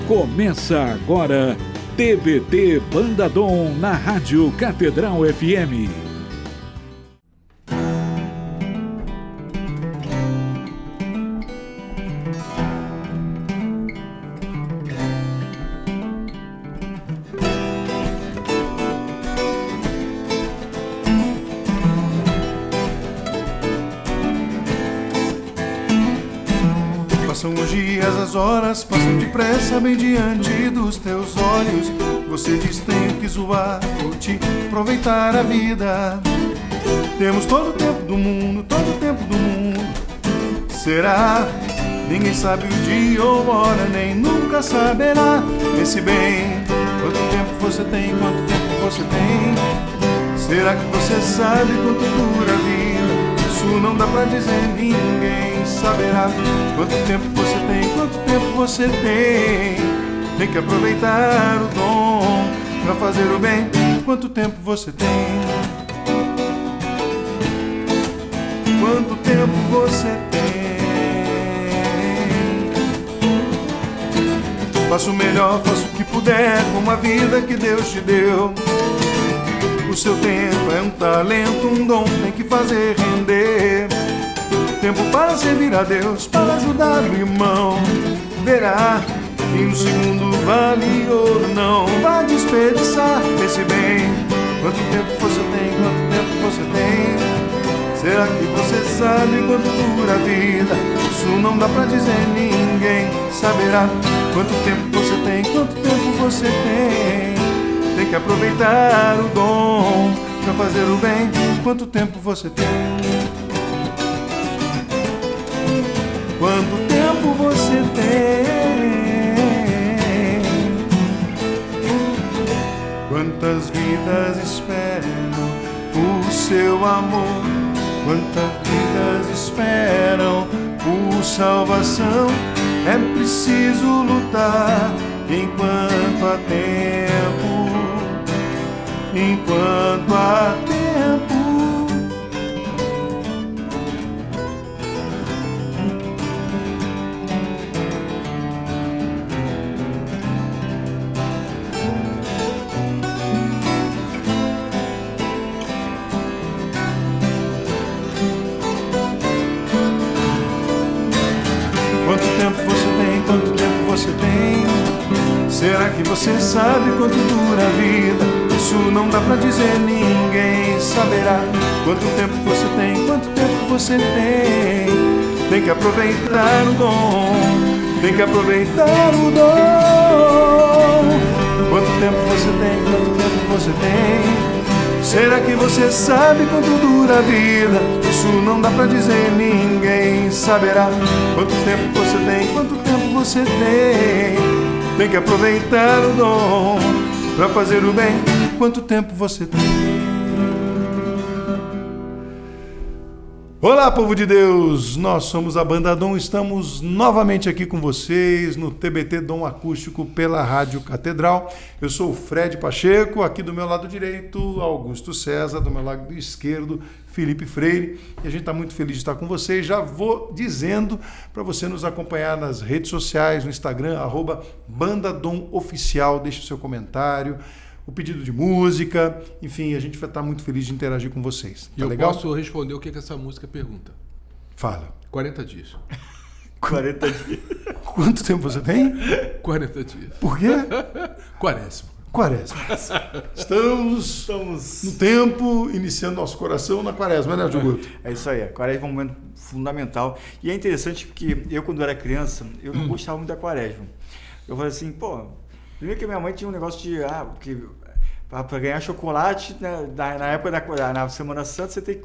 Começa agora, TBT Banda Dom na Rádio Catedral FM. Passam os dias, as horas passam depressa bem diante dos teus olhos. Você diz tenho que zoar, vou te aproveitar a vida. Temos todo o tempo do mundo, todo o tempo do mundo. Será? Ninguém sabe o dia ou hora, nem nunca saberá. Pense bem, quanto tempo você tem, quanto tempo você tem. Será que você sabe quanto dura a vida? Isso não dá pra dizer, ninguém saberá. Quanto tempo você tem, quanto tempo você tem. Tem que aproveitar o dom pra fazer o bem. Quanto tempo você tem? Quanto tempo você tem? Faça o melhor, faça o que puder com a vida que Deus te deu. O seu tempo é um talento, um dom, tem que fazer render. Tempo para servir a Deus, para ajudar o irmão. Verá que um segundo vale ouro, não vai desperdiçar. Pense bem, quanto tempo você tem, quanto tempo você tem. Será que você sabe quanto dura a vida? Isso não dá pra dizer, ninguém saberá. Quanto tempo você tem, quanto tempo você tem. Tem que aproveitar o dom pra fazer o bem. Quanto tempo você tem? Quanto tempo você tem? Quantas vidas esperam o seu amor? Quantas vidas esperam por salvação? É preciso lutar enquanto há tempo. Enquanto há tempo. Quanto tempo você tem? Quanto tempo você tem? Será que você sabe quanto dura a vida? Isso não dá pra dizer, ninguém saberá. Quanto tempo você tem, quanto tempo você tem. Tem que aproveitar o dom, tem que aproveitar o dom. Quanto tempo você tem, quanto tempo você tem. Será que você sabe quanto dura a vida? Isso não dá pra dizer, ninguém saberá. Quanto tempo você tem, quanto tempo você tem. Tem que aproveitar o dom pra fazer o bem. Quanto tempo você tem? Olá, povo de Deus! Nós somos a Banda Dom, estamos novamente aqui com vocês no TBT Dom Acústico pela Rádio Catedral. Eu sou o Fred Pacheco, aqui do meu lado direito, Augusto César, do meu lado esquerdo, Felipe Freire. E a gente está muito feliz de estar com vocês. Já vou dizendo para você nos acompanhar nas redes sociais, no Instagram, @BandaDomOficial, deixe o seu comentário, o pedido de música, enfim, a gente vai estar muito feliz de interagir com vocês. Tá legal? Eu posso responder o que essa música pergunta. Fala. 40 dias. 40 dias. Quanto tempo você tem? 40 dias. Por quê? Quaresma. Estamos no tempo, iniciando nosso coração na quaresma, né, Dioguto? É isso aí, a quaresma é um momento fundamental. E é interessante porque eu, quando era criança, eu não gostava muito da quaresma. Eu falei assim, primeiro que minha mãe tinha um negócio de, para ganhar chocolate, né, na época na Semana Santa, você tem que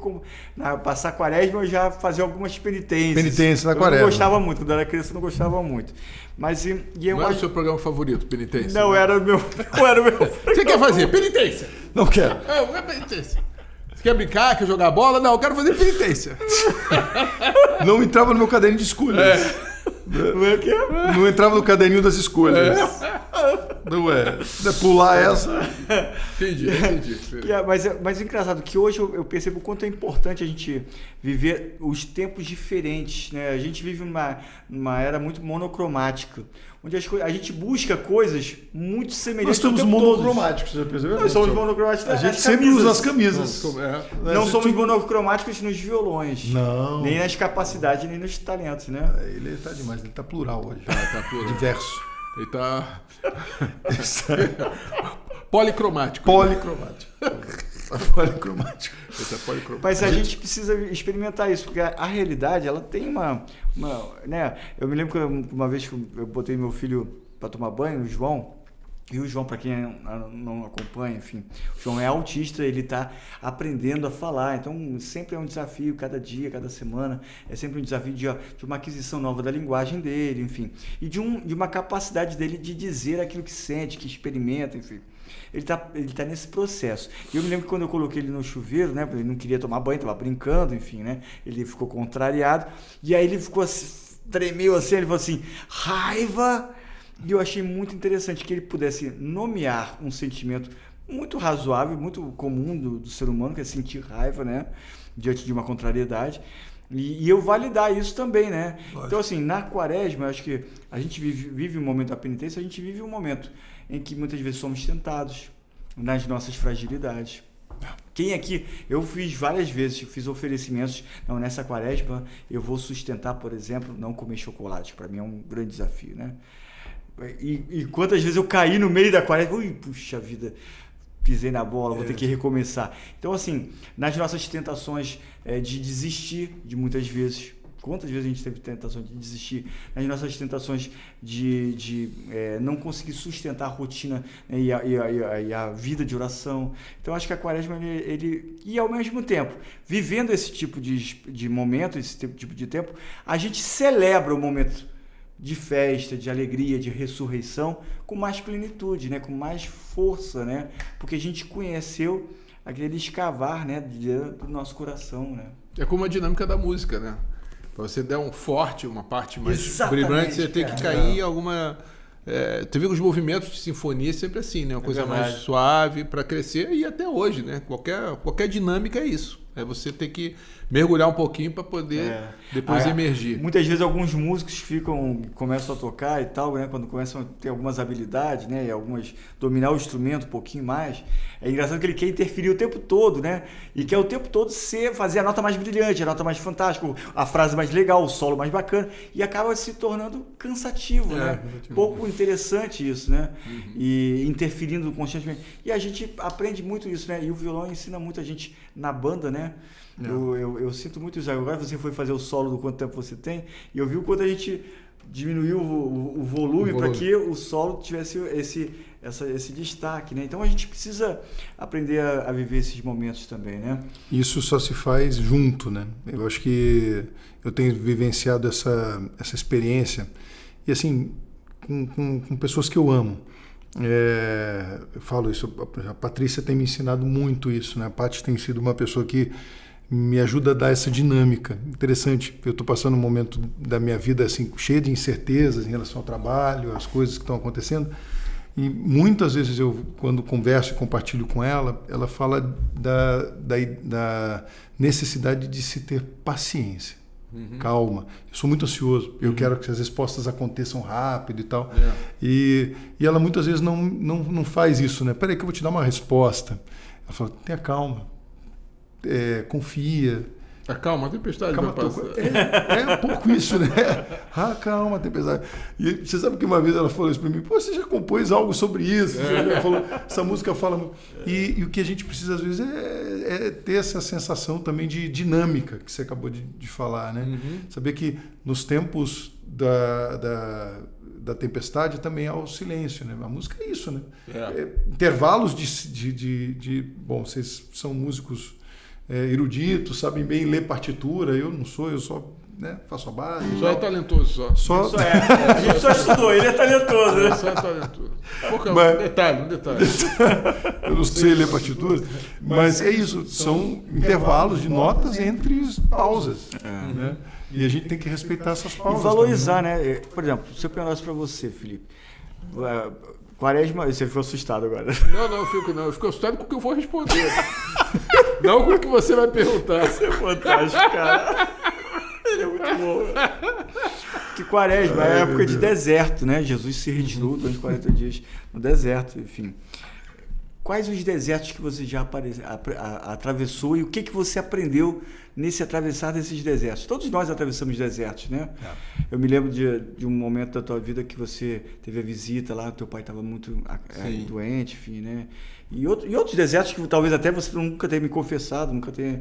passar a quaresma e já fazer algumas penitências. Penitência na quaresma. Eu não gostava muito, quando era criança eu não gostava muito. Mas, não era o seu programa favorito, penitência? Não, era o meu. Você quer fazer penitência? Não quero. Não é penitência. Você quer brincar, quer jogar bola? Não, eu quero fazer penitência. Não entrava no meu caderno de escolhas. Não entrava no caderninho das escolhas. Não é pular essa. Entendi. Mas é engraçado que hoje eu percebo o quanto é importante a gente viver os tempos diferentes, né? A gente vive numa era muito monocromática, onde a gente busca coisas muito semelhantes. Nós estamos monocromáticos, já percebeu? Nós somos monocromáticos. A gente sempre usa as camisas. Não somos monocromáticos nos violões. Não. Nem nas capacidades, nem nos talentos, né? Ele tá demais, ele tá plural hoje. Tá plural. Diverso. Ele tá... Policromático. Policromático. Mas a gente precisa experimentar isso, porque a realidade, ela tem uma né? Eu me lembro que uma vez que eu botei meu filho para tomar banho, o João, e o João, para quem não acompanha, enfim, o João é autista, ele está aprendendo a falar, então sempre é um desafio, cada dia, cada semana, é sempre um desafio de uma aquisição nova da linguagem dele, enfim, e de uma capacidade dele de dizer aquilo que sente, que experimenta, enfim. Ele tá nesse processo. E eu me lembro que quando eu coloquei ele no chuveiro, né, ele não queria tomar banho, estava brincando, enfim, né, ele ficou contrariado, e aí ele ficou assim, tremeu assim, ele falou assim, raiva. E eu achei muito interessante que ele pudesse nomear um sentimento muito razoável, muito comum do ser humano, que é sentir raiva, né, diante de uma contrariedade. E eu validar isso também, né? Lógico. Então, assim, na quaresma, eu acho que a gente vive um momento da penitência, a gente vive um momento em que muitas vezes somos tentados nas nossas fragilidades. Quem aqui, eu fiz várias vezes, fiz oferecimentos, não, nessa quaresma eu vou sustentar, por exemplo, não comer chocolate, para mim é um grande desafio, né? E quantas vezes eu caí no meio da quaresma, ui, puxa vida, pisei na bola, vou ter que recomeçar. Então, assim, nas nossas tentações de desistir, de muitas vezes, quantas vezes a gente teve tentação de desistir, nas nossas tentações de não conseguir sustentar a rotina, né, e a vida de oração. Então, acho que a quaresma, e ao mesmo tempo, vivendo esse tipo de momento, esse tipo de tempo, a gente celebra o momento de festa, de alegria, de ressurreição, com mais plenitude, né? Com mais força, né? Porque a gente conheceu aquele escavar, né, do nosso coração, né? É como a dinâmica da música, né? Para você der um forte, uma parte mais Exatamente, vibrante, você tem que cair em alguma... tu vê que os movimentos de sinfonia é sempre assim, né? Uma coisa mais suave para crescer, e até hoje, né? Qualquer dinâmica é isso. É você ter que mergulhar um pouquinho para poder depois emergir. Muitas vezes alguns músicos começam a tocar e tal, né? Quando começam a ter algumas habilidades, né? E dominar o instrumento um pouquinho mais. É engraçado que ele quer interferir o tempo todo, né? E quer o tempo todo fazer a nota mais brilhante, a nota mais fantástica, a frase mais legal, o solo mais bacana. E acaba se tornando cansativo, né? Pouco interessante isso, né? Uhum. E interferindo constantemente. E a gente aprende muito isso, né? E o violão ensina muito a gente na banda, né? Eu sinto muito isso. Agora você foi fazer o solo do quanto tempo você tem, e eu vi o quanto a gente diminuiu o volume para que o solo tivesse esse destaque, né? Então a gente precisa aprender a viver esses momentos também, né? Isso só se faz junto, né? Eu acho que eu tenho vivenciado essa experiência, e assim, com pessoas que eu amo. Eu falo isso, a Patrícia tem me ensinado muito isso, né? A Paty tem sido uma pessoa que me ajuda a dar essa dinâmica. Interessante, eu estou passando um momento da minha vida assim, cheio de incertezas em relação ao trabalho, às coisas que estão acontecendo, e muitas vezes eu, quando converso e compartilho com ela, ela fala da necessidade de se ter paciência. Uhum. Calma, eu sou muito ansioso, eu quero que as respostas aconteçam rápido e tal, e ela muitas vezes não faz isso, né? Peraí que eu vou te dar uma resposta. Ela fala, tenha calma, confia. Calma, a tempestade calma, vai passar. É um pouco isso, né? Calma, a tempestade. E você sabe que uma vez ela falou isso para mim, pô, você já compôs algo sobre isso? Ela falou, essa música fala... E o que a gente precisa às vezes é ter essa sensação também de dinâmica que você acabou de falar, né? Uhum. Saber que nos tempos da tempestade também há o silêncio, né? A música é isso, né? Intervalos bom, vocês são músicos eruditos, sabem bem ler partitura, eu não sou, eu só faço a base. Só é talentoso, só. A gente só estudou, ele é talentoso, né? Só é talentoso. Um detalhe. Eu não sei ler partitura, mas é isso, são intervalos de notas entre pausas, né? E a gente tem que respeitar essas pausas. E valorizar, também, né? Por exemplo, se eu perguntasse para você, Felipe, Quaresma, você ficou assustado agora. Não, eu fico assustado com o que eu vou responder. Não com o que você vai perguntar. Isso é fantástico, cara. Ele é muito bom. Que Quaresma é a época de deserto, né? Jesus se retirou durante 40 dias no deserto, enfim. Quais os desertos que você já atravessou e o que você aprendeu nesse atravessar desses desertos? Todos nós atravessamos desertos, né? Eu me lembro de um momento da tua vida que você teve a visita lá, teu pai estava muito doente, enfim, né? E outros desertos que talvez até você nunca tenha me confessado, nunca tenha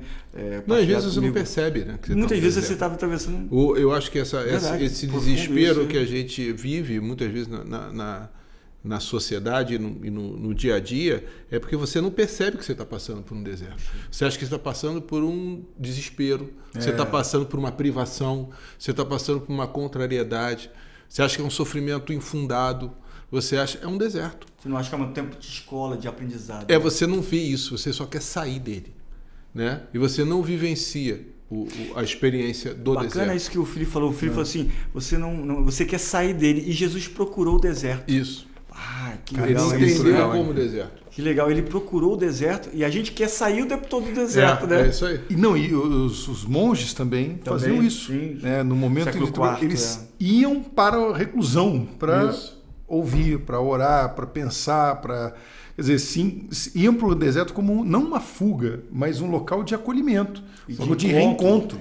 não, às vezes você não percebe, né? Muitas vezes você estava atravessando... Eu acho que esse desespero que a gente vive, muitas vezes na sociedade e no dia a dia, é porque você não percebe que você está passando por um deserto. Você acha que você está passando por um desespero, você está passando por uma privação, você está passando por uma contrariedade, você acha que é um sofrimento infundado, você acha que é um deserto. Você não acha que é um tempo de escola, de aprendizado. Você não vê isso, você só quer sair dele, né? E você não vivencia a experiência do deserto. Bacana isso que o Felipe falou. O Felipe falou assim, você quer sair dele e Jesus procurou o deserto. Isso. Que legal. Ele entendeu como deserto. Que legal, ele procurou o deserto e a gente quer sair o tempo todo do deserto, né? É isso aí. E os monges também faziam isso. Né? No momento eles iam para a reclusão para ouvir, para orar, para pensar, para... Quer dizer, sim, iam para o deserto como não uma fuga, mas um local de acolhimento, de reencontro.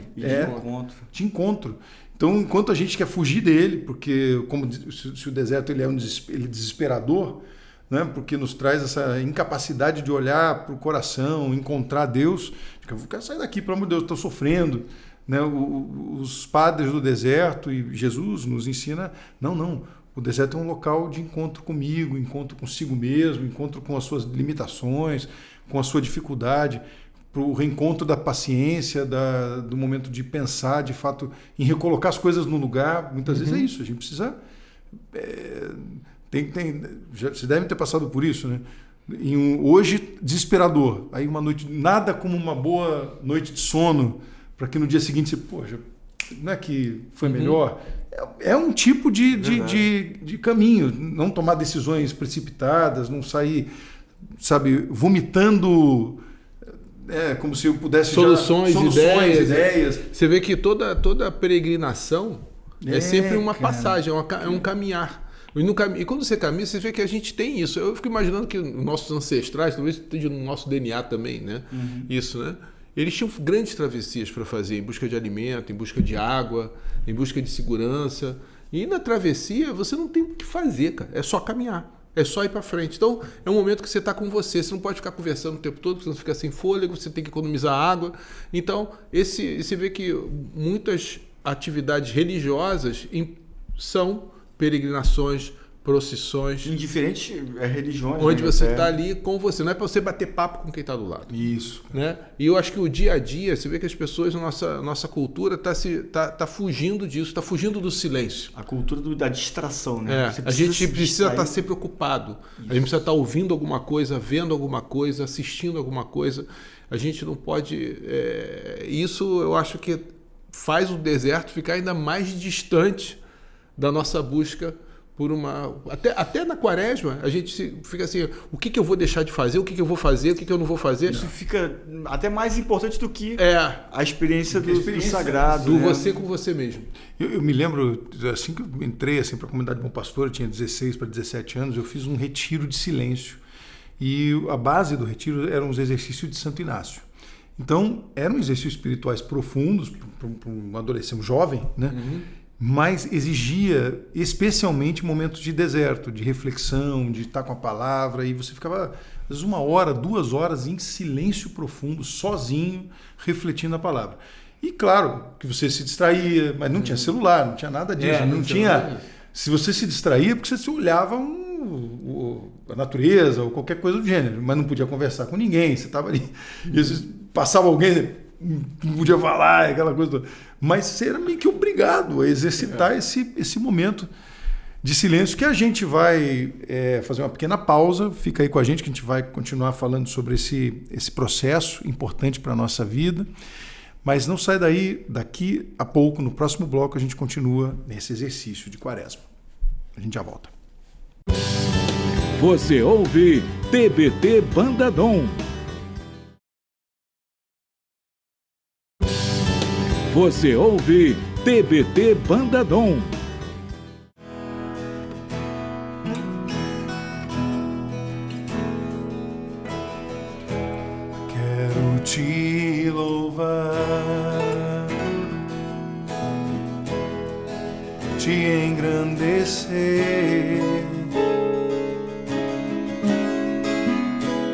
De encontro. Então, enquanto a gente quer fugir dele, porque como se o deserto ele é desesperador, né? Porque nos traz essa incapacidade de olhar para o coração, encontrar Deus, eu quero sair daqui, pelo amor de Deus, estou sofrendo. Né? Os padres do deserto e Jesus nos ensina, não, o deserto é um local de encontro comigo, encontro consigo mesmo, encontro com as suas limitações, com a sua dificuldade, para o reencontro da paciência, do momento de pensar, de fato, em recolocar as coisas no lugar. Muitas vezes é isso, a gente precisa... Vocês devem ter passado por isso, né? Hoje, desesperador. Aí uma noite, nada como uma boa noite de sono, para que no dia seguinte você, poxa, não é que foi melhor? É um tipo de caminho. Não tomar decisões precipitadas, não sair, sabe, vomitando... como se eu pudesse soluções, ideias. Você vê que toda peregrinação é sempre uma passagem, é um caminhar. E quando você caminha, você vê que a gente tem isso. Eu fico imaginando que nossos ancestrais, talvez esteja no nosso DNA também, né? Isso, né? Eles tinham grandes travessias para fazer, em busca de alimento, em busca de água, em busca de segurança. E na travessia, você não tem o que fazer, cara. É só caminhar. É só ir para frente. Então, é um momento que você está com você. Você não pode ficar conversando o tempo todo, você não fica sem fôlego, você tem que economizar água. Então, você vê que muitas atividades religiosas são peregrinações, procissões. Em diferentes religiões. Onde você está ali com você. Não é para você bater papo com quem está do lado. Isso. Né? E eu acho que o dia a dia, você vê que as pessoas, nossa cultura está fugindo disso, está fugindo do silêncio. A cultura da distração, né? A gente precisa estar sempre ocupado. Isso. A gente precisa estar ouvindo alguma coisa, vendo alguma coisa, assistindo alguma coisa. A gente não pode... Isso eu acho que faz o deserto ficar ainda mais distante da nossa busca por uma... Até na Quaresma, a gente fica assim, o que eu vou deixar de fazer, o que eu vou fazer, o que eu não vou fazer. Isso fica até mais importante do que a experiência do sagrado. Do você com você mesmo. Eu me lembro, assim que eu entrei para a comunidade Bom Pastor, eu tinha 16 para 17 anos, eu fiz um retiro de silêncio. E a base do retiro eram os exercícios de Santo Inácio. Então, eram exercícios espirituais profundos para um adolescente, um jovem, né? Mas exigia especialmente momentos de deserto, de reflexão, de estar com a palavra, e você ficava, às vezes, 1 hora, 2 horas em silêncio profundo, sozinho, refletindo a palavra. E claro que você se distraía, mas não tinha celular, não tinha nada disso. Não tinha. Se você se distraía, porque você olhava a natureza ou qualquer coisa do gênero, mas não podia conversar com ninguém, você estava ali. E às vezes passava alguém, não podia falar, aquela coisa toda. Mas você era meio que obrigado a exercitar esse momento de silêncio, que a gente vai fazer uma pequena pausa. Fica aí com a gente que a gente vai continuar falando sobre esse processo importante para a nossa vida. Mas não sai daí, daqui a pouco, no próximo bloco, a gente continua nesse exercício de Quaresma. A gente já volta. Você ouve TBT Banda Dom. Você ouve TBT Banda Dom. Quero te louvar, te engrandecer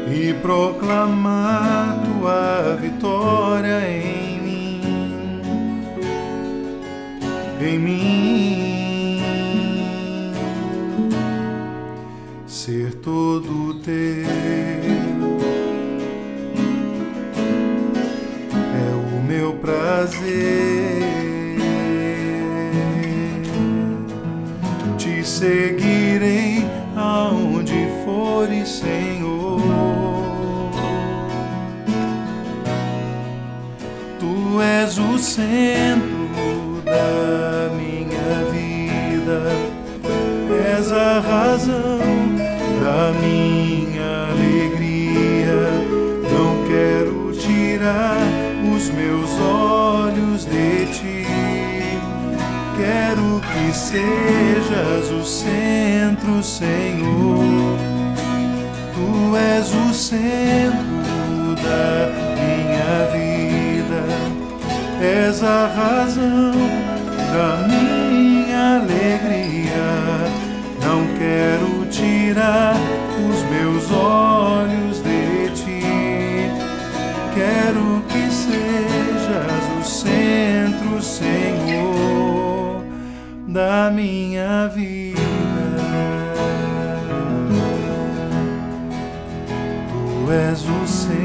e proclamar tua vitória em mim, ser todo teu é o meu prazer, te seguirei aonde fores, Senhor. Tu és o centro da minha vida, és a razão da minha alegria. Não quero tirar os meus olhos de ti, quero que sejas o centro, Senhor. Tu és o centro da minha vida, és a razão da minha alegria. Não quero tirar os meus olhos de ti, quero que sejas o centro, Senhor, da minha vida. Tu és o centro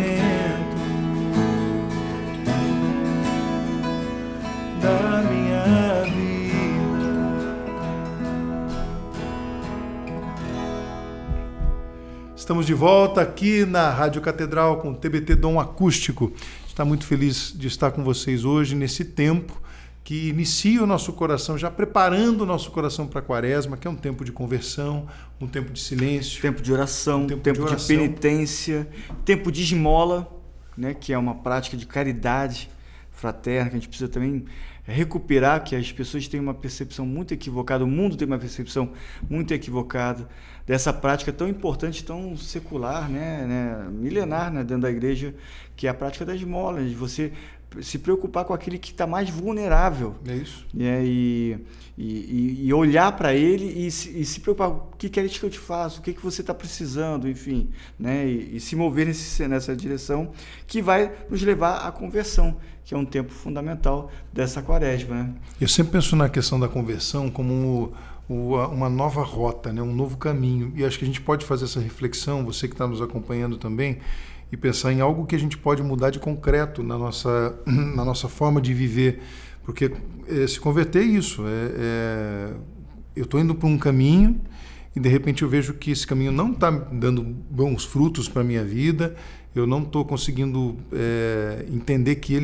da minha vida. Estamos de volta aqui na Rádio Catedral com o TBT Dom Acústico. Está muito feliz de estar com vocês hoje nesse tempo que inicia o nosso coração, já preparando o nosso coração para a Quaresma, que é um tempo de conversão, um tempo de silêncio, tempo de oração, tempo de penitência, tempo de esmola, né, que é uma prática de caridade fraterna, que a gente precisa também recuperar, que as pessoas têm uma percepção muito equivocada, o mundo tem uma percepção muito equivocada dessa prática tão importante, tão secular, né, milenar, né, dentro da igreja, que é a prática da esmola, de você se preocupar com aquele que está mais vulnerável. É isso. E olhar para ele e se preocupar, o que queres que eu te faça, o que você está precisando, enfim, né? E se mover nessa direção que vai nos levar à conversão, que é um tempo fundamental dessa Quaresma, né? Eu sempre penso na questão da conversão como uma nova rota, né? Um novo caminho, e acho que a gente pode fazer essa reflexão, você que está nos acompanhando também, e pensar em algo que a gente pode mudar de concreto na nossa forma de viver, porque se converter é isso, eu estou indo para um caminho e de repente eu vejo que esse caminho não está dando bons frutos para a minha vida, eu não estou conseguindo entender que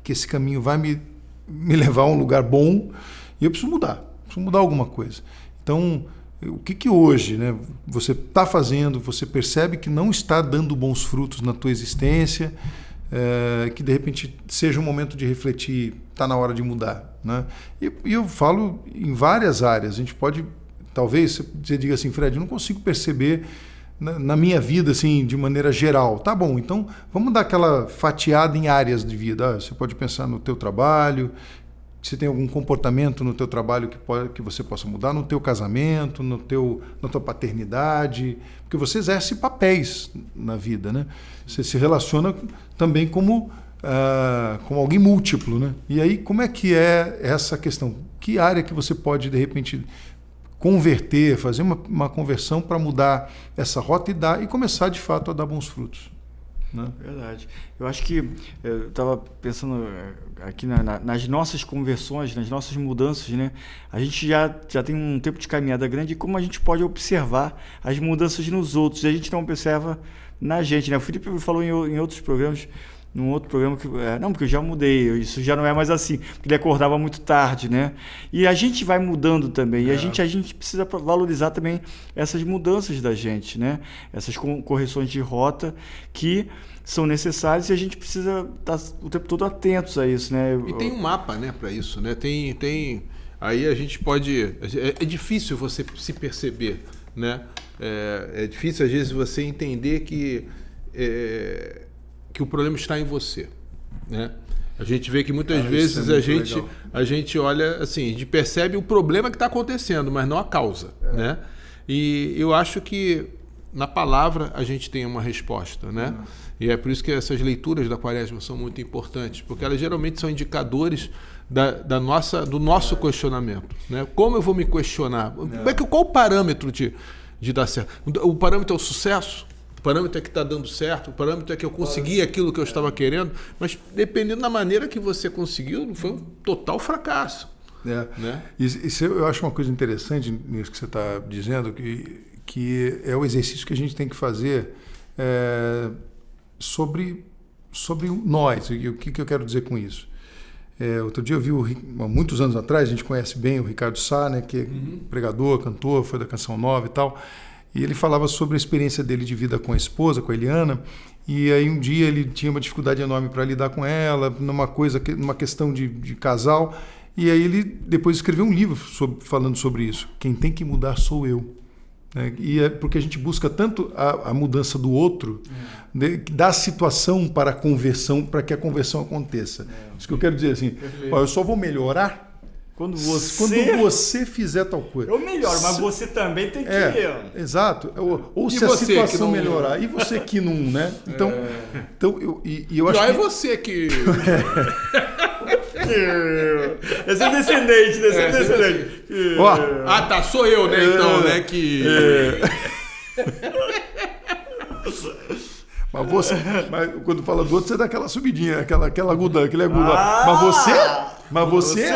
esse caminho vai me levar a um lugar bom, e eu preciso mudar alguma coisa. Então, o que hoje, né, você está fazendo, você percebe que não está dando bons frutos na tua existência, que de repente seja um momento de refletir, está na hora de mudar, né? E eu falo em várias áreas. A gente pode, talvez você diga assim, Fred, eu não consigo perceber na minha vida assim, de maneira geral. Tá bom, então vamos dar aquela fatiada em áreas de vida. Você pode pensar no teu trabalho, se tem algum comportamento no teu trabalho que você possa mudar, no teu casamento, na tua paternidade, porque você exerce papéis na vida, né? Você se relaciona também como alguém múltiplo, né? E aí, como é que é essa questão? Que área que você pode, de repente, converter, fazer uma conversão para mudar essa rota e começar, de fato, a dar bons frutos? Né? Verdade. Eu acho que eu estava pensando aqui nas nossas conversões, nas nossas mudanças, né? A gente já tem um tempo de caminhada grande e como a gente pode observar as mudanças nos outros, e a gente não observa na gente, né? O Felipe falou em outros programas, num outro programa que... não, porque eu já mudei, isso já não é mais assim. Porque ele acordava muito tarde, né? E a gente vai mudando também. E a gente precisa valorizar também essas mudanças da gente, né? Essas correções de rota que são necessárias e a gente precisa estar o tempo todo atentos a isso, né? E tem um mapa, né, para isso, né? Tem aí a gente pode... É difícil você se perceber, né? É difícil, às vezes, você entender que o problema está em você, né? A gente vê que muitas vezes a gente olha assim, a gente percebe o problema que está acontecendo, mas não a causa, né? E eu acho que na palavra a gente tem uma resposta, né? E é por isso que essas leituras da Quaresma são muito importantes, porque elas geralmente são indicadores do nosso questionamento, né? Como eu vou me questionar? Qual o parâmetro de dar certo? O parâmetro é o sucesso? O parâmetro é que está dando certo? O parâmetro é que eu consegui aquilo que eu estava querendo? Mas dependendo da maneira que você conseguiu, foi um total fracasso. Né? Isso eu acho uma coisa interessante nisso que você está dizendo, que é o exercício que a gente tem que fazer sobre nós. E o que eu quero dizer com isso? Outro dia eu vi, há muitos anos atrás, a gente conhece bem o Ricardo Sá, né, que é pregador, cantor, foi da Canção Nova e tal, e ele falava sobre a experiência dele de vida com a esposa, com a Eliana, e aí um dia ele tinha uma dificuldade enorme para lidar com ela, numa questão de casal, e aí ele depois escreveu um livro falando sobre isso. Quem tem que mudar sou eu. E é porque a gente busca tanto a mudança do outro, da situação para a conversão, para que a conversão aconteça. Isso que eu quero dizer assim, eu só vou melhorar quando você fizer tal coisa. Eu melhoro, mas você também tem que... Exato. Ou se a situação melhorar. E você que não, né? Então eu acho que... é você que... Esse é descendente. Tá, sou eu, né? Então, né? Que... Mas quando fala do outro, você dá aquela subidinha, aquele agudão. Mas você...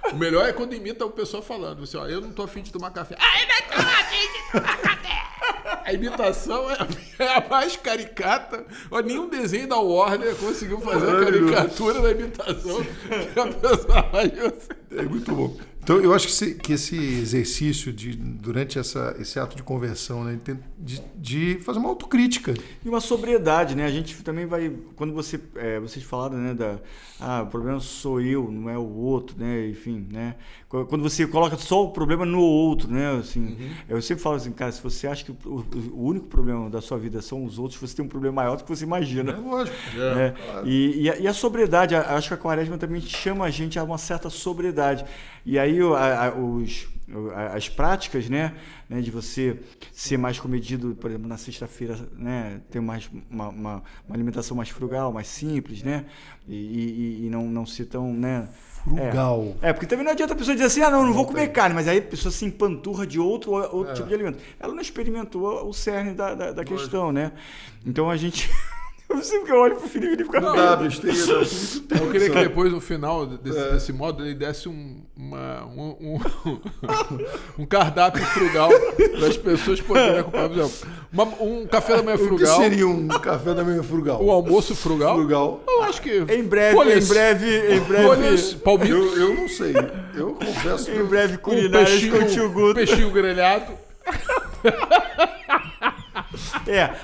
O melhor é quando imita o pessoal falando assim, eu não tô afim de tomar café. Eu não tô afim de tomar café. A imitação é a mais caricata. Nenhum desenho da Warner conseguiu fazer a caricatura da imitação que a pessoa faz. É muito bom. Então, eu acho que esse exercício durante esse ato de conversão, né, de fazer uma autocrítica. E uma sobriedade, né? A gente também vai... Quando vocês falaram, né, o problema sou eu, não é o outro, né? Enfim, né? Quando você coloca só o problema no outro, né? Assim, eu sempre falo assim, cara, se você acha que o único problema da sua vida são os outros, você tem um problema maior do que você imagina. É lógico. Claro. E a sobriedade, acho que a Quaresma também chama a gente a uma certa sobriedade. E aí as práticas, né, de você ser mais comedido, por exemplo, na sexta-feira, né, ter mais uma alimentação mais frugal, mais simples, né, e não ser tão, né, frugal. Porque também não adianta a pessoa dizer assim, não vou comer carne, mas aí a pessoa se empanturra de outro tipo de alimento. Ela não experimentou o cerne da questão, né? Então a gente... Eu sempre olho pro Felipe e ele fica... Não dá besteira. Eu queria que depois, no final desse modo, ele desse um cardápio frugal para as pessoas poderem acompanhar. Por exemplo, um café da manhã frugal. O que seria um café da manhã frugal? Um almoço frugal? Frugal. Eu acho que... Em breve. Folhas, palmitos. Eu não sei. Eu confesso. Em breve, culinárias com o tio Guto. Peixinho grelhado.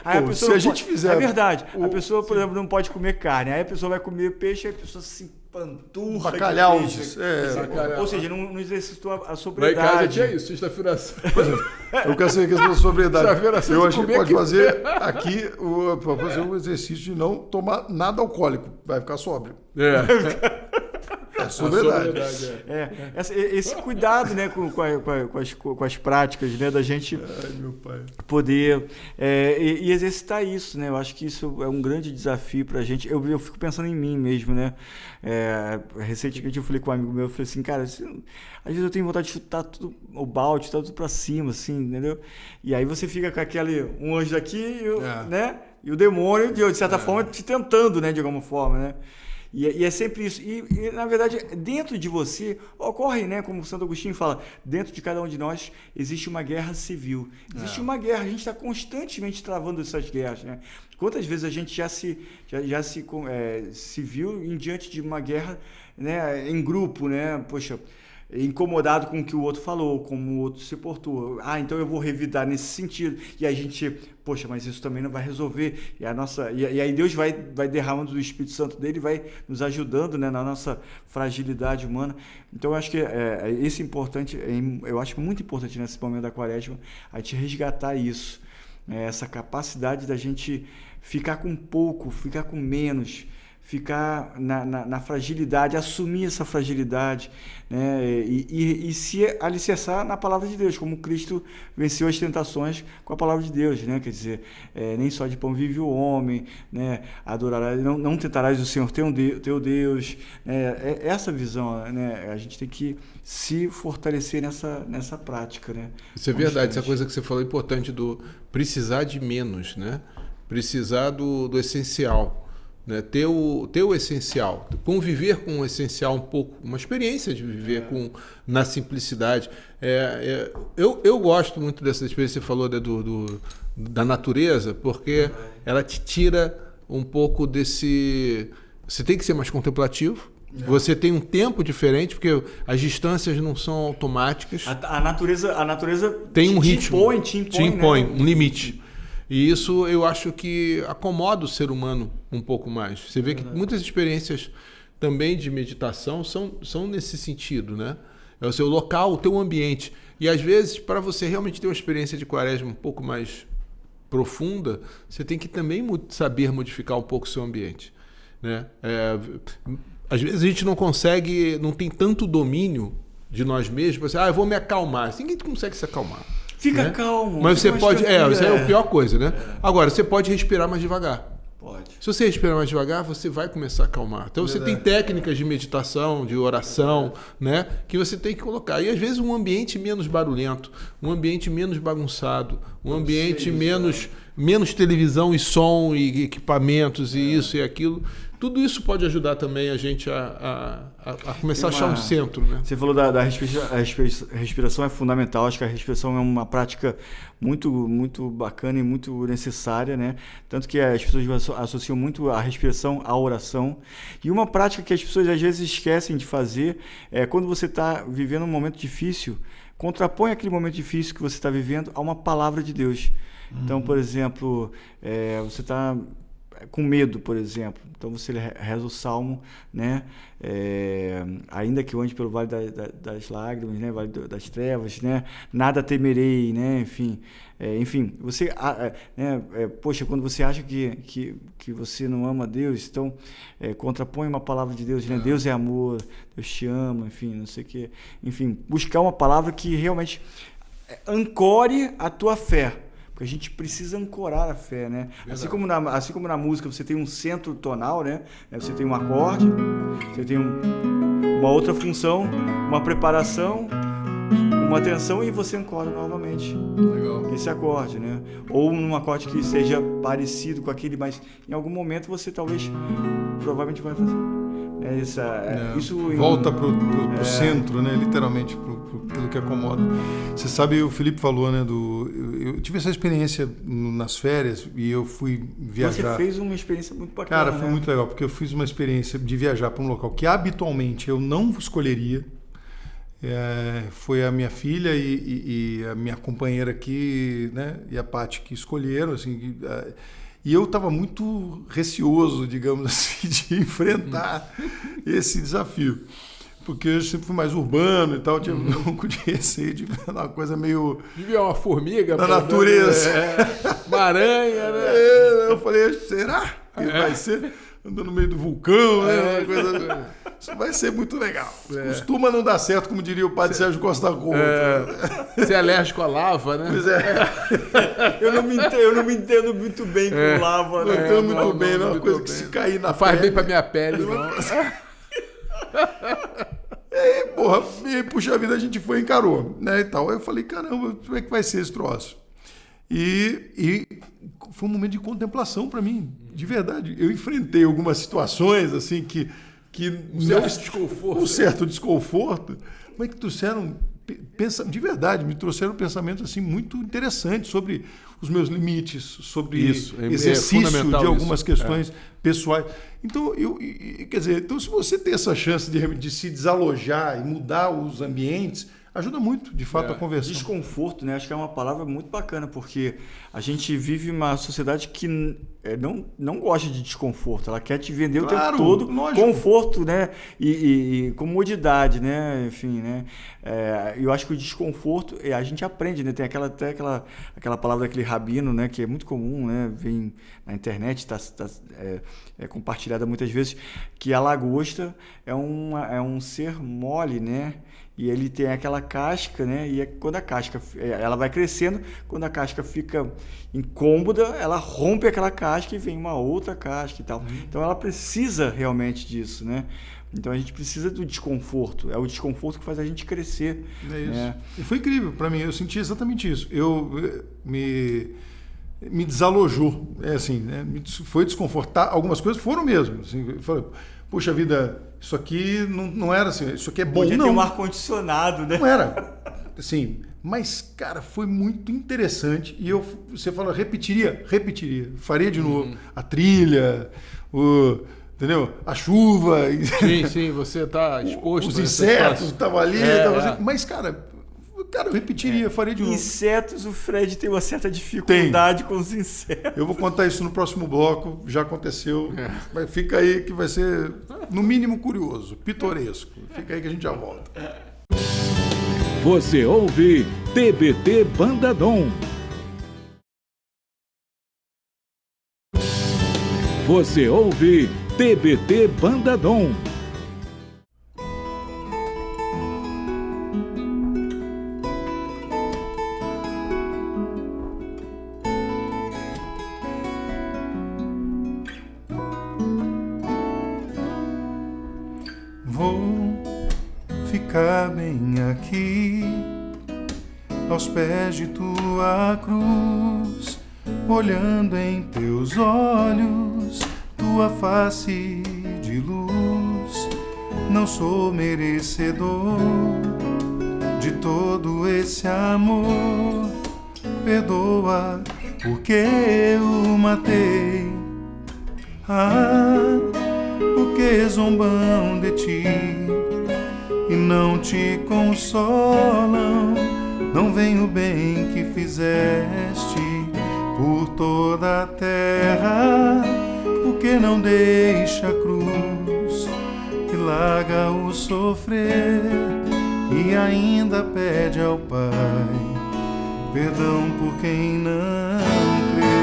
Aí a pessoa se a gente fizer... É verdade. A pessoa, por exemplo, não pode comer carne. Aí a pessoa vai comer peixe, aí a pessoa se empanturra. Bacalhau. Ou seja, não exercitou a sobriedade. Lá em casa tinha isso, sexta-feira. Eu quero saber que a sobriedade. Eu acho que pode fazer aqui, fazer um exercício de não tomar nada alcoólico. Vai ficar sóbrio. É sobriedade. Esse cuidado, né, com as práticas, né, da gente poder e exercitar isso, né? Eu acho que isso é um grande desafio pra gente. Eu fico pensando em mim mesmo, né? Recentemente eu falei com um amigo meu, eu falei assim, cara, às vezes eu tenho vontade de chutar tudo, o balde, chutar tudo pra cima, assim, entendeu? E aí você fica com um anjo daqui, né? E o demônio, de certa forma, te tentando, né, de alguma forma, né? E é sempre isso. E, na verdade, dentro de você ocorre, né, como o Santo Agostinho fala, dentro de cada um de nós existe uma guerra civil. Existe uma guerra, a gente está constantemente travando essas guerras, né? Quantas vezes a gente já se viu em diante de uma guerra, né, em grupo, né? Poxa, incomodado com o que o outro falou, como o outro se portou. Então eu vou revidar nesse sentido. E a gente, poxa, mas isso também não vai resolver. E aí Deus vai derramando do Espírito Santo dele, vai nos ajudando, né, na nossa fragilidade humana. Então eu acho que esse importante, eu acho muito importante nesse momento da Quaresma, a gente resgatar isso, né, essa capacidade da gente ficar com pouco, ficar com menos, ficar na fragilidade, assumir essa fragilidade, né? E se alicerçar na palavra de Deus, como Cristo venceu as tentações com a palavra de Deus, né? Quer dizer, nem só de pão vive o homem, né? Adorarás, não tentarás o Senhor teu Deus, né? Essa visão, né? A gente tem que se fortalecer nessa prática, né? Isso é verdade, essa coisa que você falou é importante, do precisar de menos, né? Precisar do essencial. Né, ter o essencial, conviver com o essencial um pouco, uma experiência de viver na simplicidade. Eu gosto muito dessa experiência que você falou da natureza, porque ela te tira um pouco desse... Você tem que ser mais contemplativo, você tem um tempo diferente, porque as distâncias não são automáticas. A natureza tem um ritmo, te impõe, né? Um limite. E isso eu acho que acomoda o ser humano um pouco mais. Você vê que muitas experiências também de meditação são nesse sentido, né? É o seu local, o teu ambiente. E às vezes, para você realmente ter uma experiência de Quaresma um pouco mais profunda, você tem que também saber modificar um pouco o seu ambiente, né? Às vezes a gente não tem tanto domínio de nós mesmos. Eu vou me acalmar. Ninguém consegue se acalmar. Fica né? calmo. Mas você pode... isso é a pior coisa, né? Agora, você pode respirar mais devagar. Pode. Se você respirar mais devagar, você vai começar a acalmar. Então, você tem técnicas de meditação, de oração, né? Que você tem que colocar. E, às vezes, um ambiente menos barulhento, um ambiente menos bagunçado, um ambiente menos televisão e som e equipamentos e isso e aquilo. Tudo isso pode ajudar também a gente a começar a achar um centro, né? Você falou da respiração. A respiração é fundamental. Acho que a respiração é uma prática muito, muito bacana e muito necessária, né? Tanto que as pessoas associam muito a respiração à oração. E uma prática que as pessoas às vezes esquecem de fazer é quando você está vivendo um momento difícil, contrapõe aquele momento difícil que você está vivendo a uma palavra de Deus. Então, por exemplo, você está com medo, por exemplo. Então você reza o Salmo, né? Ainda que eu ande pelo vale das lágrimas, né? Vale das trevas, né? Nada temerei, né? Enfim, você, poxa, quando você acha que você não ama Deus, então contrapõe uma palavra de Deus, né? Deus é amor, Deus te ama, enfim, não sei o quê. Enfim, buscar uma palavra que realmente ancore a tua fé. Porque a gente precisa ancorar a fé, né? Assim como na música você tem um centro tonal, né? Você tem um acorde, você tem uma outra função, uma preparação, uma tensão e você ancora novamente. Legal. Esse acorde, né? Ou num acorde que seja parecido com aquele, mas em algum momento você provavelmente vai fazer. Isso volta pro centro, né? Literalmente pelo que acomoda. Você sabe, o Felipe falou, né? Eu tive essa experiência nas férias e eu fui viajar. Você fez uma experiência muito bacana. Cara, foi muito legal, porque eu fiz uma experiência de viajar para um local que habitualmente eu não escolheria. Foi a minha filha e a minha companheira aqui, né? E a Paty que escolheram, assim. E eu estava muito receoso, digamos assim, de enfrentar esse desafio. Porque eu sempre fui mais urbano e tal, tinha um pouco de receio de ver uma coisa meio... De ver uma formiga... Da natureza. Uma aranha, né? Eu falei, será que vai ser? Andando no meio do vulcão, né? Uma coisa... Isso vai ser muito legal. Costuma não dar certo, como diria o padre Sérgio Costa Couto. Ser alérgico à lava, né? Pois é. Eu não me entendo muito bem com lava. Não entendo muito bem, não é uma coisa que se cair na faz pele... bem pra minha pele, não. E puxa vida, a gente foi e encarou, né, e tal. Aí eu falei, caramba, como é que vai ser esse troço? E foi um momento de contemplação para mim. de verdade, eu enfrentei algumas situações assim que um certo desconforto, mas que trouxeram, de verdade, me trouxeram pensamentos assim muito interessantes sobre os meus limites, sobre exercício de algumas questões pessoais. Então, quer dizer, então, se você tem essa chance de se desalojar e mudar os ambientes, ajuda muito, de fato, a conversar. Desconforto, né? Acho que é uma palavra muito bacana, porque a gente vive uma sociedade que não gosta de desconforto. Ela quer te vender o tempo todo conforto, né? E comodidade, né? Enfim, né? Eu acho que o desconforto, a gente aprende, né? Tem aquela palavra daquele rabino, né? Que é muito comum, né? Vem na internet, é compartilhada muitas vezes, que a lagosta é um ser mole, né? E ele tem aquela casca, né? E quando a casca ela vai crescendo, quando a casca fica incômoda, ela rompe aquela casca e vem uma outra casca e tal. Então ela precisa realmente disso, né? Então a gente precisa do desconforto. É o desconforto que faz a gente crescer. É isso. Né? E foi incrível para mim. Eu senti exatamente isso. Me desalojou. Assim, né? Foi desconfortar. Algumas coisas foram mesmo. Assim, eu falei, puxa vida, isso aqui não era assim, isso aqui é bom. Podia não ter um ar-condicionado, né? Não era. Assim, mas, cara, foi muito interessante. E você fala, repetiria. Faria de novo. A trilha, entendeu? A chuva. Sim, você está exposto. Os insetos estavam ali. Mas, cara, eu repetiria, faria de novo. Insetos, o Fred tem uma certa dificuldade com os insetos. Eu vou contar isso no próximo bloco, já aconteceu. Mas fica aí que vai ser, no mínimo, curioso, pitoresco. Fica aí que a gente já volta. Você ouve TBT Banda Dom. Você ouve TBT Banda Dom. Ficar bem aqui, aos pés de tua cruz, olhando em teus olhos, tua face de luz. Não sou merecedor de todo esse amor, perdoa porque eu matei. Porque zombam de ti e não te consolam, não vem o bem que fizeste por toda a terra, porque não deixa a cruz e larga o sofrer e ainda pede ao Pai perdão por quem não crê.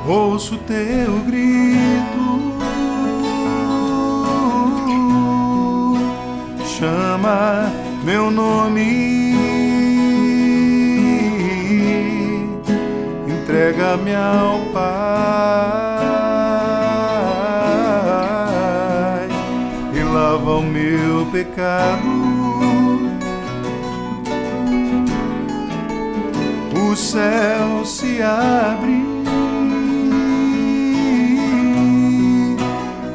Ouço teu grito, chama meu nome, entrega-me ao Pai e lava o meu pecado. O céu se abre,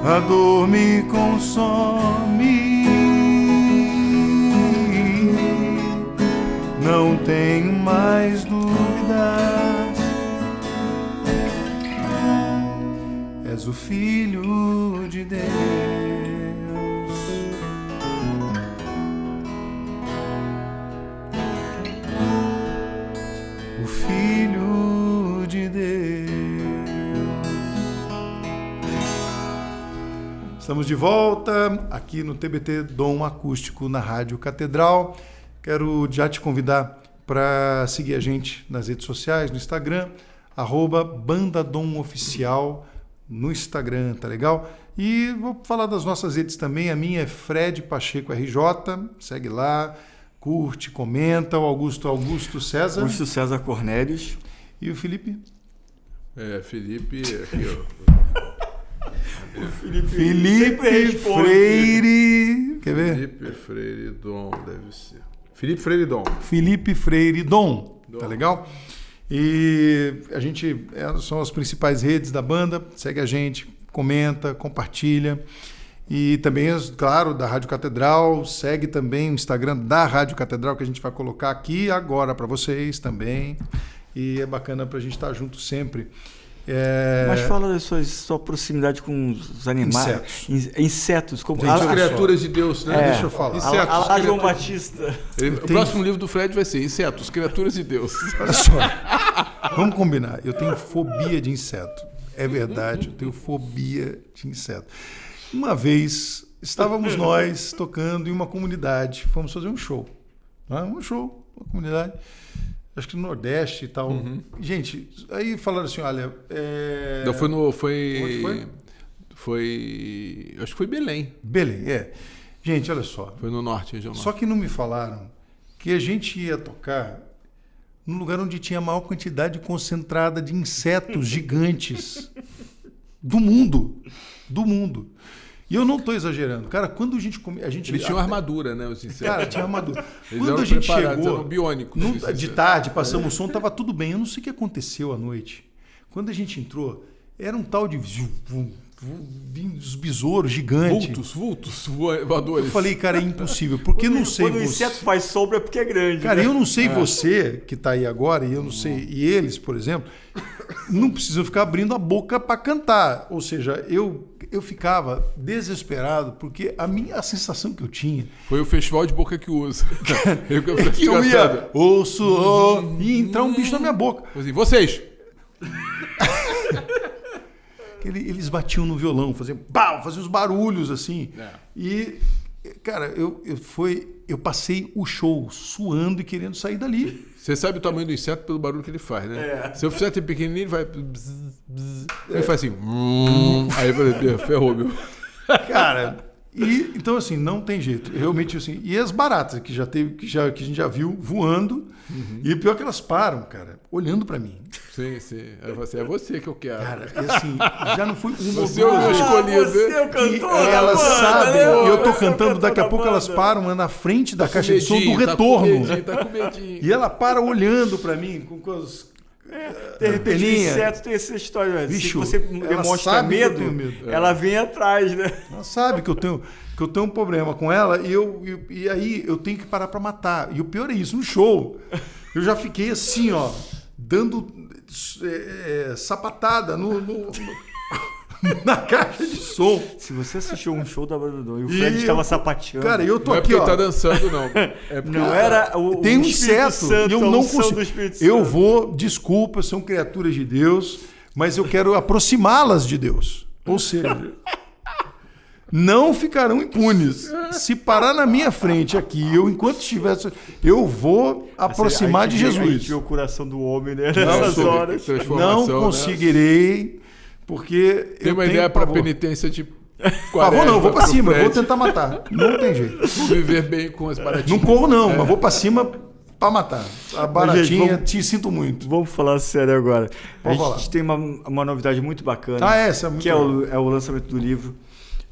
a dor me consome. Não tenho mais dúvidas, és o Filho de Deus. O Filho de Deus. Estamos de volta aqui no TBT Dom Acústico na Rádio Catedral. Quero já te convidar para seguir a gente nas redes sociais, no Instagram, @BandaDomOficial no Instagram, tá legal? E vou falar das nossas redes também. A minha é Fred Pacheco RJ, segue lá, curte, comenta. O Augusto César. Augusto César Cornélios. E o Felipe? Felipe aqui, ó. Felipe Freire. Quer ver? Felipe Freire Dom, deve ser. Felipe Freire Dom. Felipe Freire Dom. Tá legal? E a gente são as principais redes da banda. Segue a gente, comenta, compartilha. E também, claro, da Rádio Catedral. Segue também o Instagram da Rádio Catedral, que a gente vai colocar aqui agora para vocês também. E é bacana para a gente estar junto sempre. Mas fala da sua proximidade com os animais. Insetos. Como as criaturas de Deus, né? Deixa eu falar. Insetos. A João Batista. O próximo livro do Fred vai ser Insetos, Criaturas de Deus. Olha só. Vamos combinar. Eu tenho fobia de inseto. É verdade, eu tenho fobia de inseto. Uma vez, estávamos nós tocando em uma comunidade. Fomos fazer um show. Um show, uma comunidade. Acho que no Nordeste e tal. Gente, aí falaram assim, olha... Não, foi Onde foi? Acho que foi Belém. Belém, Gente, olha só. Foi no Norte, região Norte. Só que não me falaram que a gente ia tocar num lugar onde tinha a maior quantidade concentrada de insetos gigantes do mundo. Do mundo. E eu não estou exagerando. Cara, quando a gente... Eles tinham armadura, né? Os insetos. Cara, tinha armadura. Eles Quando eram a gente preparados, chegou... eram biônicos. De tarde, passamos o som, estava tudo bem. Eu não sei o que aconteceu à noite. Quando a gente entrou, era um tal de... Os besouros gigantes. Vultos voadores. Eu falei, cara, é impossível. Porque eu não sei... Quando o inseto faz sombra é porque é grande. Cara, eu não sei você que está aí agora, e eu não sei... E eles, por exemplo, não precisam ficar abrindo a boca para cantar. Ou seja, eu ficava desesperado, porque a sensação que eu tinha... Foi o festival de boca que usa. que eu ia... Ouço... e entrar um bicho na minha boca. Assim, vocês... Eles batiam no violão, faziam uns barulhos assim. E, cara, eu passei o show suando e querendo sair dali. Você sabe o tamanho do inseto pelo barulho que ele faz, né? Se o inseto é pequenininho, ele vai... Ele faz assim... Aí eu falei, ferrou, meu. Cara, então assim, não tem jeito. Realmente assim. E as baratas que que a gente já viu voando. E pior que elas param, cara, olhando pra mim. Sim. É você que eu quero. Cara, e assim, já não foi uma Você é o meu escolhido. Você é o cantor. E elas sabem, e eu tô cantando, daqui a pouco elas param na frente da caixa de som do retorno. Tá com medinho. E ela para olhando pra mim com as... De repente, o inseto tem essa história. Bicho, se você demonstra medo, ela vem atrás, né? Ela sabe que eu tenho um problema com ela e aí eu tenho que parar pra matar. E o pior é isso, no show, eu já fiquei assim, ó, dando sapatada na caixa de som. Se você assistiu um show da banda do e o Fred estava sapateando. Cara, eu tô não aqui, é porque ó. Ele tá dançando, não. Não era o tem um Espírito inseto Santo, e eu não consigo. Eu vou, desculpa, são criaturas de Deus, mas eu quero aproximá-las de Deus. Ou seja, não ficarão impunes. Se parar na minha frente aqui, enquanto estiver, eu vou aproximar de Jesus. A gente vê o coração do homem, né? Nessas horas. Não conseguirei. Porque tem uma ideia para penitência de Pavor não, eu vou pra cima, eu vou tentar matar. Não tem jeito. Viver bem com as baratinhas. Não corro não, mas vou pra cima pra matar. A baratinha, te sinto muito. Vamos falar sério agora. Vamos a falar. gente tem uma novidade muito bacana. Essa é muito que é o lançamento do livro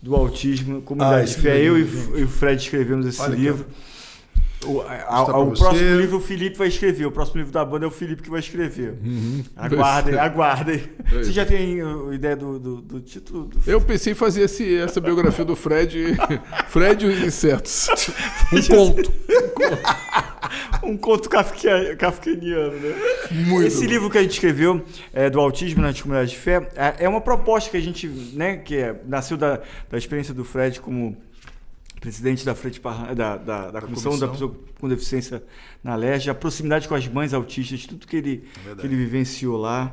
do Autismo, Comunidade de Fé. Eu e o Fred escrevemos esse livro. O próximo livro o Felipe vai escrever. O próximo livro da banda é o Felipe que vai escrever. Aguardem. Você já tem ideia do título? Eu pensei em fazer essa biografia do Fred. Fred e os insetos. Um conto. Um conto kafkaniano, né? Esse livro que a gente escreveu do autismo na comunidade de fé é uma proposta que a gente, né, nasceu da experiência do Fred como presidente da frente da comissão da pessoa com deficiência na LERJ, a proximidade com as mães autistas, tudo que ele vivenciou lá,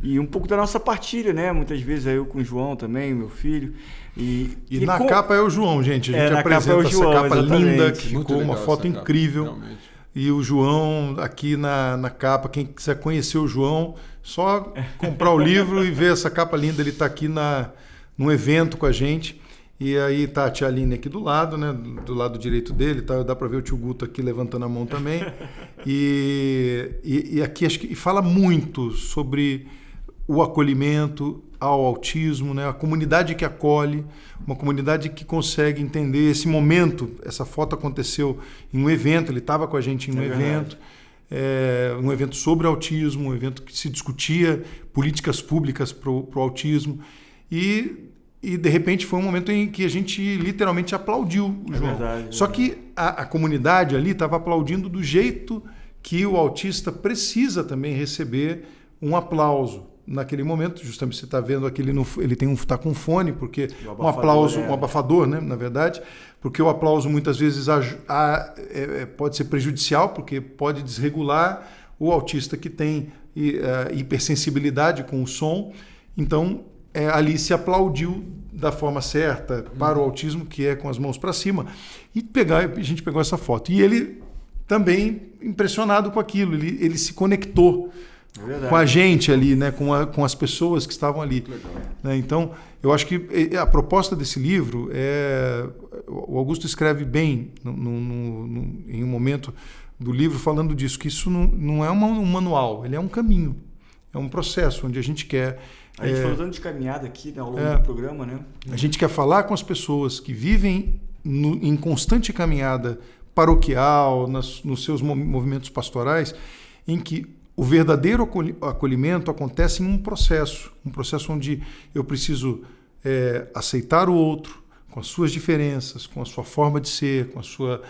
e um pouco da nossa partilha, né? Muitas vezes eu com o João também, meu filho. E na capa é o João, gente. A gente apresenta essa capa linda, que ficou uma foto incrível. Realmente. E o João aqui na capa, quem quiser conhecer o João, só comprar o livro e ver essa capa linda. Ele está aqui num evento com a gente. E aí tá a tia Aline aqui do lado, né? Do lado direito dele, tá? Dá para ver o tio Guto aqui levantando a mão também. E aqui acho que fala muito sobre o acolhimento ao autismo, né? A comunidade que acolhe, uma comunidade que consegue entender esse momento. Essa foto aconteceu em um evento, ele estava com a gente em um evento. um evento sobre autismo, um evento que se discutia políticas públicas para o autismo. E de repente foi um momento em que a gente literalmente aplaudiu o João. Verdade, Só que a comunidade ali estava aplaudindo do jeito que o autista precisa também receber um aplauso. Naquele momento, justamente você está vendo aqui, ele está com fone, porque um aplauso, um abafador, né, na verdade, porque o aplauso muitas vezes pode ser prejudicial, porque pode desregular o autista que tem hipersensibilidade com o som. Então, ali se aplaudiu da forma certa para o autismo, que é com as mãos para cima, e a gente pegou essa foto. E ele também impressionado com aquilo, ele se conectou com a gente ali, né, com as pessoas que estavam ali. Né? Então, eu acho que a proposta desse livro o Augusto escreve bem em um momento do livro falando disso, que isso não é um manual, ele é um caminho, é um processo onde a gente quer... A gente falou tanto de caminhada aqui, né, ao longo do programa, né? A gente quer falar com as pessoas que vivem em constante caminhada paroquial, nos seus movimentos pastorais, em que o verdadeiro acolhimento acontece em um processo onde eu preciso aceitar o outro com as suas diferenças, com a sua forma de ser, com a sua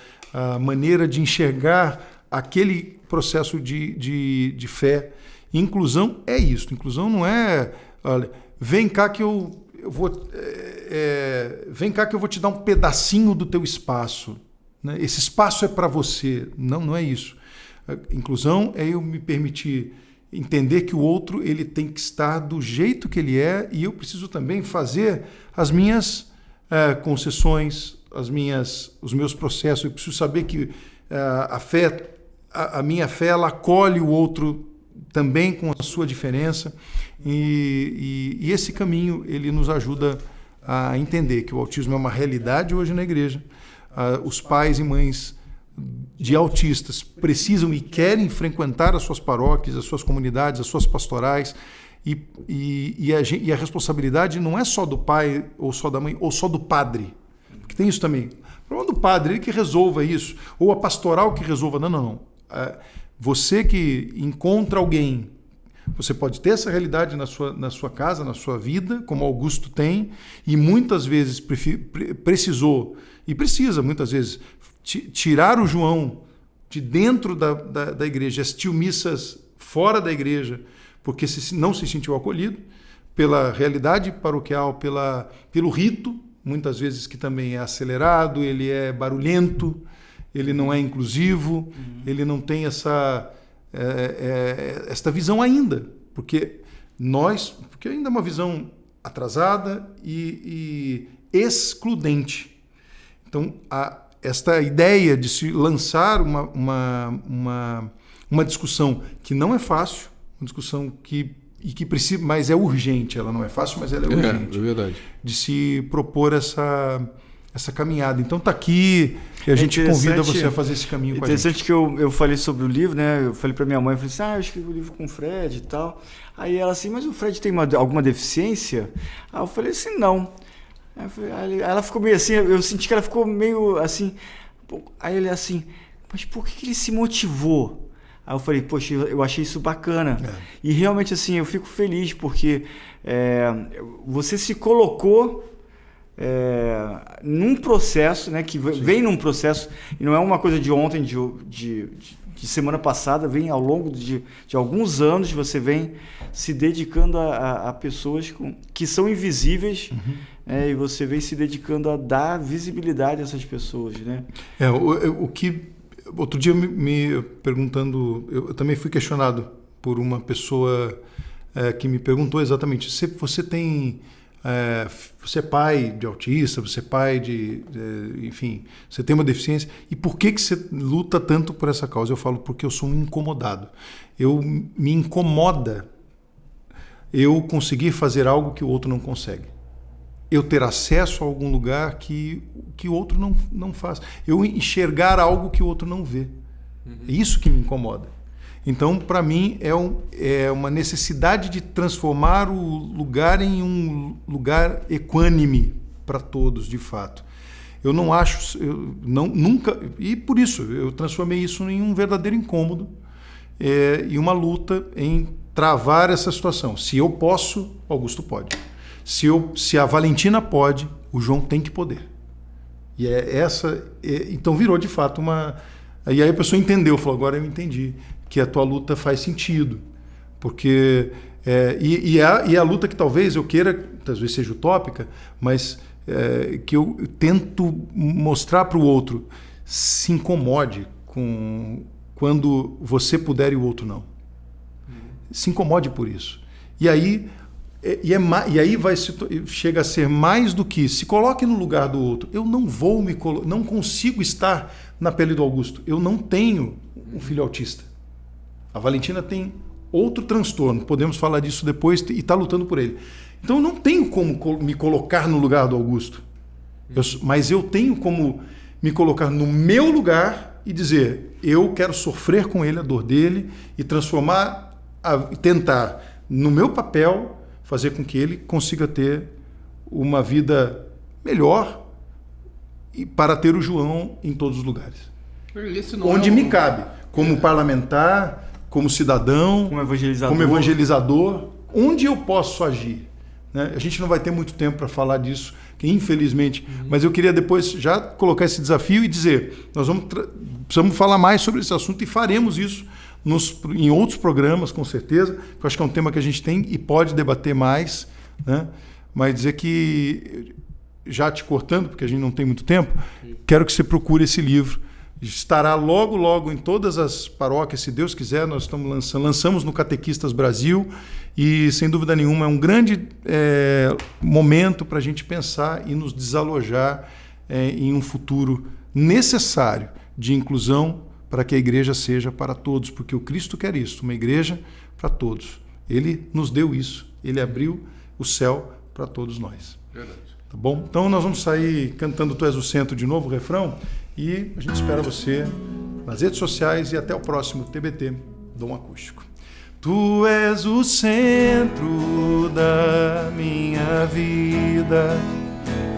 maneira de enxergar aquele processo de fé. E inclusão é isso. Inclusão não é, olha, vem cá que eu vou te dar um pedacinho do teu espaço. Né? Esse espaço é para você. Não é isso. Inclusão é eu me permitir entender que o outro ele tem que estar do jeito que ele é, e eu preciso também fazer as minhas concessões, os meus processos. Eu preciso saber que a minha fé ela acolhe o outro também com a sua diferença, e esse caminho ele nos ajuda a entender que o autismo é uma realidade hoje na igreja. Os pais e mães de autistas precisam e querem frequentar as suas paróquias, as suas comunidades, as suas pastorais, e a responsabilidade não é só do pai, ou só da mãe, ou só do padre, porque tem isso também. O problema do padre, ele que resolva isso, ou a pastoral que resolva. Não. Você que encontra alguém, você pode ter essa realidade na sua casa, na sua vida, como Augusto tem, e muitas vezes precisou, e precisa muitas vezes, tirar o João de dentro da igreja, assistiu missas fora da igreja, porque não se sentiu acolhido pela realidade paroquial, pelo rito, muitas vezes que também é acelerado, ele é barulhento, ele não é inclusivo, ele não tem esta visão ainda, porque ainda é uma visão atrasada e excludente. Então, esta ideia de se lançar uma discussão que não é fácil, uma discussão que precisa, mas é urgente, ela não é fácil, mas ela é urgente. É verdade. De se propor essa caminhada. Então está aqui e a gente convida você a fazer esse caminho com a gente. Interessante que eu falei sobre o livro, né? Eu falei para minha mãe, eu falei assim, eu escrevi o livro com o Fred e tal. Aí ela assim, mas o Fred tem alguma deficiência? Aí eu falei assim, não. Aí ela ficou meio assim, eu senti que ela ficou meio assim. Aí ele assim, mas por que ele se motivou? Aí eu falei, poxa, eu achei isso bacana. E realmente assim, eu fico feliz porque você se colocou num processo, né, que vem num processo, e não é uma coisa de ontem, de semana passada, vem ao longo de alguns anos, você vem se dedicando a pessoas que são invisíveis, e você vem se dedicando a dar visibilidade a essas pessoas, né? O que outro dia me perguntando, eu também fui questionado por uma pessoa que me perguntou exatamente, você é pai de autista, você é pai enfim, você tem uma deficiência, e por que você luta tanto por essa causa? Eu falo, porque eu sou um incomodado. Me incomoda eu conseguir fazer algo que o outro não consegue. Eu ter acesso a algum lugar que o outro não faz. Eu enxergar algo que o outro não vê. É isso que me incomoda. Então, para mim, é uma necessidade de transformar o lugar em um lugar equânime para todos, de fato. Eu não acho, nunca, e por isso, eu transformei isso em um verdadeiro incômodo, e uma luta em travar essa situação. Se eu posso, Augusto pode. Se a Valentina pode, o João tem que poder. E então virou de fato uma... E aí a pessoa entendeu, falou, agora eu entendi que a tua luta faz sentido. Porque... E a luta que talvez eu queira, talvez seja utópica, mas que eu tento mostrar para o outro, se incomode quando você puder e o outro não. Se incomode por isso. E aí chega a ser mais do que se coloque no lugar do outro. Eu não consigo estar na pele do Augusto. Eu não tenho um filho autista. A Valentina tem outro transtorno. Podemos falar disso depois e está lutando por ele. Então eu não tenho como me colocar no lugar do Augusto. Mas eu tenho como me colocar no meu lugar e dizer, eu quero sofrer com ele a dor dele e tentar, no meu papel, fazer com que ele consiga ter uma vida melhor e para ter o João em todos os lugares. Onde me cabe, como parlamentar, como cidadão, como evangelizador, onde eu posso agir. Né? A gente não vai ter muito tempo para falar disso, que infelizmente, mas eu queria depois já colocar esse desafio e dizer, nós precisamos falar mais sobre esse assunto e faremos isso em outros programas, com certeza, que eu acho que é um tema que a gente tem e pode debater mais, né? Mas dizer que, já te cortando, porque a gente não tem muito tempo, quero que você procure esse livro. Estará logo, logo em todas as paróquias, se Deus quiser. Nós lançamos no Catequistas Brasil e, sem dúvida nenhuma, é um grande momento para a gente pensar e nos desalojar em um futuro necessário de inclusão para que a igreja seja para todos, porque o Cristo quer isso, uma igreja para todos. Ele nos deu isso, ele abriu o céu para todos nós. Verdade. Tá bom? Então nós vamos sair cantando Tu És o Centro de novo, o refrão, e a gente espera você nas redes sociais e até o próximo TBT Dom Acústico. Tu és o centro da minha vida,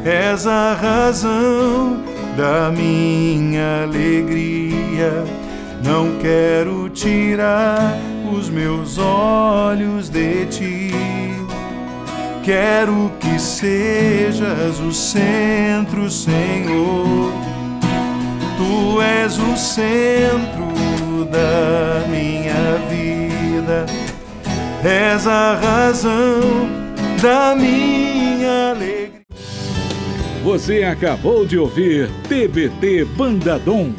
és a razão da minha alegria. Não quero tirar os meus olhos de ti. Quero que sejas o centro, Senhor. Tu és o centro da minha vida, és a razão da minha alegria. Você acabou de ouvir TBT Banda Dom.